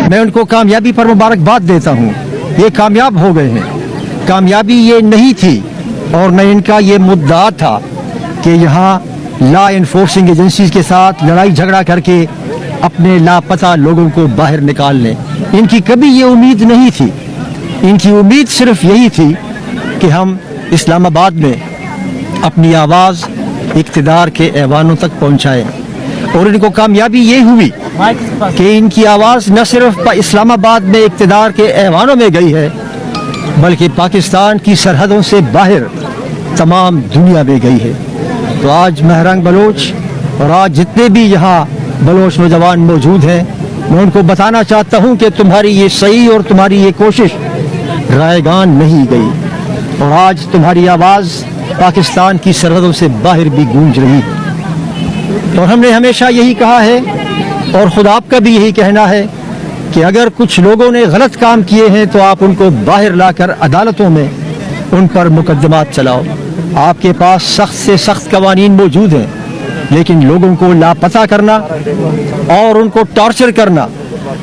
मैं उनको कामयाबी पर मुबारकबाद देता हूँ। ये कामयाब हो गए हैं। कामयाबी ये नहीं थी और न इनका ये मुद्दा था कि यहाँ लॉ इन्फोर्सिंग एजेंसीज के साथ लड़ाई झगड़ा करके अपने लापता लोगों को बाहर निकाल लें। इनकी कभी ये उम्मीद नहीं थी। इनकी उम्मीद सिर्फ यही थी कि हम इस्लामाबाद में अपनी आवाज़ इक़्तिदार के ऐवानों तक पहुँचाएँ और इनको कामयाबी ये हुई कि इनकी आवाज़ न सिर्फ इस्लामाबाद में इक़्तिदार के ऐवानों में गई है बल्कि पाकिस्तान की सरहदों से बाहर तमाम दुनिया में गई है। तो आज महरंग बलोच और आज जितने भी यहाँ बलोच नौजवान मौजूद हैं, मैं उनको बताना चाहता हूँ कि तुम्हारी ये सही और तुम्हारी ये कोशिश रायगान नहीं गई और आज तुम्हारी आवाज़ पाकिस्तान की सरहदों से बाहर भी गूंज रही है। और हमने हमेशा यही कहा है और ख़ुद आपका भी यही कहना है कि अगर कुछ लोगों ने गलत काम किए हैं तो आप उनको बाहर लाकर अदालतों में उन पर मुकदमात चलाओ। आपके पास सख्त से सख्त कवानीन मौजूद हैं, लेकिन लोगों को लापता करना और उनको टॉर्चर करना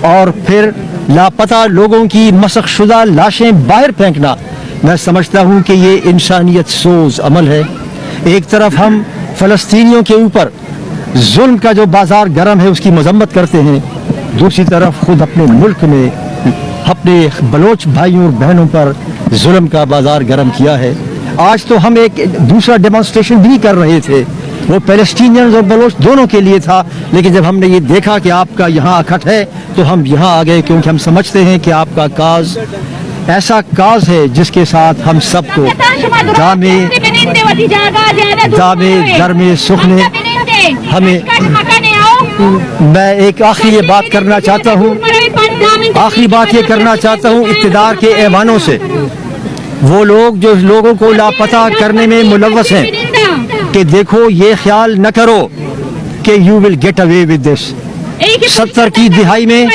और फिर लापता लोगों की मसखशुदा लाशें बाहर फेंकना, मैं समझता हूँ कि ये इंसानियत सोज अमल है। एक तरफ हम फ़लस्तीनियों के ऊपर जुल्म का जो बाजार गर्म है उसकी मजम्मत करते हैं, दूसरी तरफ खुद अपने मुल्क में अपने बलोच भाइयों और बहनों पर जुल्म का बाजार गर्म किया है। आज तो हम एक दूसरा डेमोन्स्ट्रेशन भी कर रहे थे, वो पैलेस्टीनियंस और बलोच दोनों के लिए था, लेकिन जब हमने ये देखा कि आपका यहाँ अखट है तो हम यहाँ आ गए, क्योंकि हम समझते हैं कि आपका काज ऐसा काज है जिसके साथ हम सबको दामे दर में सुखने हमें। मैं एक आखिरी बात करना चाहता हूँ, आखिरी बात ये करना चाहता हूँ इक़्तिदार के ऐवानों से, वो लोग जो लोगों को लापता करने में मुलव्वस हैं, कि देखो ये ख्याल न करो कि you will get away with this. 70 की दिहाई में,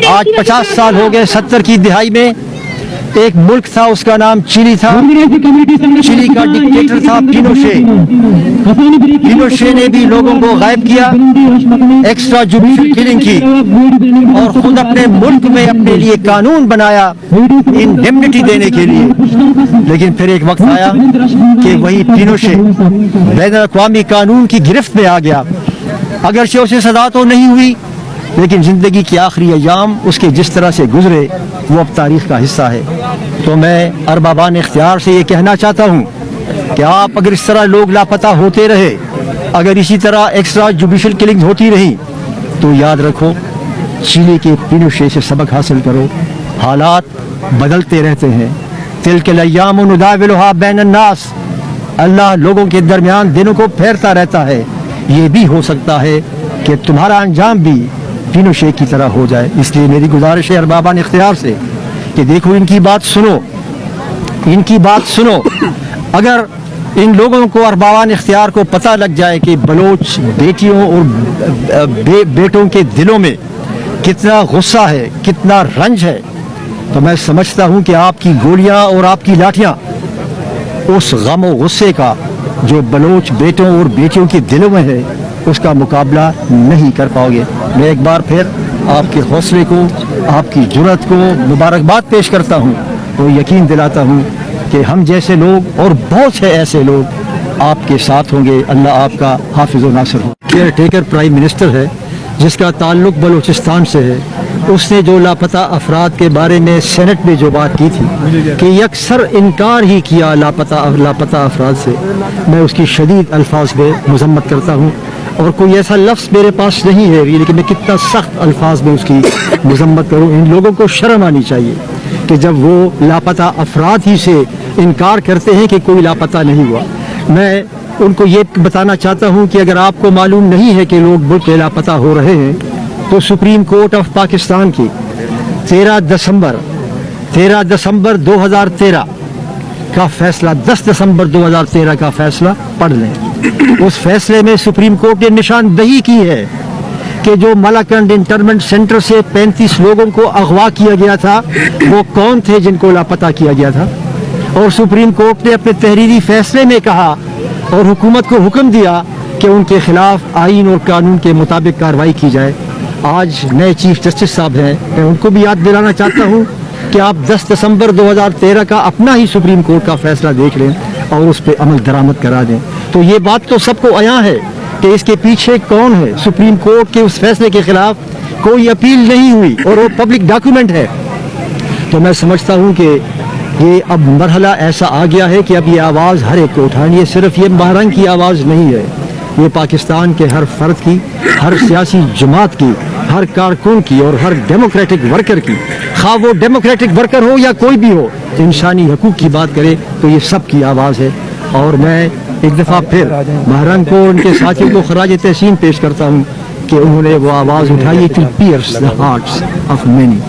आज 50 साल हो गए, 70 की दिहाई में एक मुल्क था, उसका नाम चिली था। चिली का डिक्टेटर था पिनोशे। पिनोशे ने भी लोगों को गायब किया, एक्स्ट्रा जुडिशियल किलिंग की और खुद अपने मुल्क में अपने लिए कानून बनाया इंडेमनिटी देने के लिए। लेकिन फिर एक वक्त आया कि वही पिनोशे बैनुल-अक़वामी कानून की गिरफ्त में आ गया। अगरचे उसे सजा तो नहीं हुई, लेकिन ज़िंदगी के आखिरी अयाम उसके जिस तरह से गुजरे वो अब तारीख़ का हिस्सा है। तो मैं अरबाबान इख्तियार से ये कहना चाहता हूँ कि आप अगर इस तरह लोग लापता होते रहे, अगर इसी तरह एक्स्ट्रा जुडिशियल किलिंग होती रही, तो याद रखो चिली के पिनोशे से सबक हासिल करो। हालात बदलते रहते हैं। तिल्कल अय्यामु नुदाविलुहा बैनन नास, अल्लाह लोगों के दरमियान दिनों को फेरता रहता है। ये भी हो सकता है कि तुम्हारा अंजाम भी पिनोशे की तरह हो जाए। इसलिए मेरी गुजारिश है अरबाबान इख्तियार से कि देखो इनकी बात सुनो, इनकी बात सुनो। अगर इन लोगों को अरबाबान इख्तियार को पता लग जाए कि बलोच बेटियों और बेटों के दिलों में कितना गुस्सा है, कितना रंज है, तो मैं समझता हूँ कि आपकी गोलियाँ और आपकी लाठियाँ उस गम और गुस्से का जो बलोच बेटों और बेटियों के दिलों में है उसका मुकाबला नहीं कर पाओगे। मैं एक बार फिर आपके हौसले को, आपकी जुर्रत को मुबारकबाद पेश करता हूँ और यकीन दिलाता हूँ कि हम जैसे लोग और बहुत से ऐसे लोग आपके साथ होंगे। अल्लाह आपका हाफिज़ व नासिर हो। केयर टेकर प्राइम मिनिस्टर है जिसका ताल्लुक बलूचिस्तान से है, उसने जो लापता अफराद के बारे में सेनेट में जो बात की थी कि अक्सर इनकार ही किया लापता अफराद से, मैं उसकी शदीद अल्फाज में मजम्मत करता हूँ और कोई ऐसा लफ्ज़ मेरे पास नहीं है लेकिन मैं कितना सख्त अल्फाज में उसकी मजम्मत करूँ। इन लोगों को शर्म आनी चाहिए कि जब वो लापता अफराद ही से इनकार करते हैं कि कोई लापता नहीं हुआ। मैं उनको ये बताना चाहता हूँ कि अगर आपको मालूम नहीं है कि लोग मुल्क लापता हो रहे हैं, तो सुप्रीम कोर्ट ऑफ पाकिस्तान की 13 दिसंबर 2013 का फैसला, 10 दिसंबर 2013 का फैसला पढ़ लें। उस फैसले में सुप्रीम कोर्ट ने निशानदही की है कि जो मलाकंड इंटरमेंट सेंटर से 35 लोगों को अगवा किया गया था वो कौन थे जिनको लापता किया गया था। और सुप्रीम कोर्ट ने अपने तहरीरी फैसले में कहा और हुकूमत को हुक्म दिया कि उनके खिलाफ आइन और कानून के मुताबिक कार्रवाई की जाए। آج نئے چیف جسٹس صاحب ہیں, میں ان کو بھی یاد دلانا چاہتا ہوں کہ آپ 10 دسمبر 2013 کا اپنا ہی سپریم کورٹ کا فیصلہ دیکھ لیں اور اس پہ عمل درآمد کرا دیں. تو یہ بات تو سب کو عیاں ہے کہ اس کے پیچھے کون ہے. سپریم کورٹ کے اس فیصلے کے خلاف کوئی اپیل نہیں ہوئی اور وہ پبلک ڈاکیومنٹ ہے. تو میں سمجھتا ہوں کہ یہ اب مرحلہ ایسا آ گیا ہے کہ اب یہ آواز ہر ایک کو اٹھانی ہے. صرف یہ مہرنگ کی آواز نہیں ہے, یہ پاکستان کے ہر فرد کی, ہر سیاسی جماعت کی, ہر کارکن کی اور ہر ڈیموکریٹک ورکر کی, خواہ وہ ڈیموکریٹک ورکر ہو یا کوئی بھی ہو, انسانی حقوق کی بات کرے تو یہ سب کی آواز ہے. اور میں ایک دفعہ پھر مہرنگ کو اور ان کے ساتھیوں کو خراج تحسین پیش کرتا ہوں کہ انہوں نے وہ آواز اٹھائی. It will pierce the hearts of many.